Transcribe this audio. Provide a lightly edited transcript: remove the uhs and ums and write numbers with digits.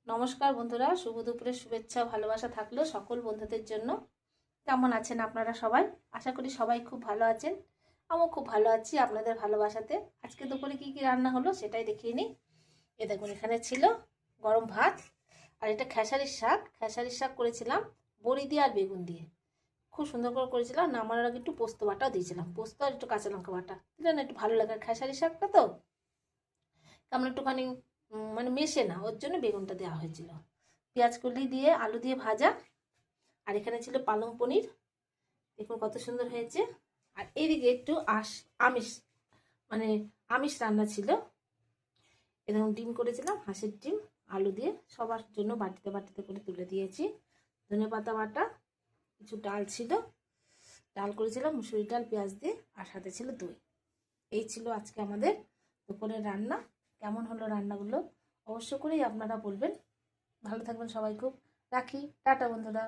নমস্কার বন্ধুরা, শুভ দুপুরের শুভেচ্ছা ভালোবাসা থাকলো সকল বন্ধুদের জন্য। কেমন আছেন আপনারা সবাই? আশা করি সবাই খুব ভালো আছেন। আমিও খুব ভালো আছি আপনাদের ভালোবাসাতে। আজকে দুপুরে কি কি রান্না হলো সেটাই দেখিয়ে নিই। এ দেখুন, এখানে ছিল গরম ভাত, আর এটা খেসারির শাক করেছিলাম বড়ি দিয়ে আর বেগুন দিয়ে। খুব সুন্দর করে করেছিলাম। নামানোর আগে একটু পোস্ত বাটাও দিয়েছিলাম, পোস্ত আর একটু কাঁচা লঙ্কা বাটা দিলে না একটু ভালো লাগে। খেসারির শাকটা তো কেমন একটুখানি মানে মেশে না, ওর জন্য বেগুনটা দেওয়া হয়েছিল। পেঁয়াজ কলি দিয়ে আলু দিয়ে ভাজা, আর এখানে ছিল পালং পনির। দেখুন কত সুন্দর হয়েছে। আর এইদিকে একটু আমিষ মানে আমিষ রান্না ছিল। এরকম ডিম করেছিলাম, হাঁসের ডিম আলু দিয়ে, সবার জন্য বাটিতে বাটিতে করে তুলে দিয়েছি। ধনেপাতা বাটা, কিছু ডাল ছিল, ডাল করেছিলাম মুসুরি ডাল পেঁয়াজ দিয়ে, আর সাথে ছিল দই। এই ছিল আজকে আমাদের দুপুরের রান্না। কেমন হলো রান্নাগুলো অবশ্য করেই আপনারা বলবেন। ভালো থাকবেন সবাই, খুব রাখি, টাটা বন্ধুরা।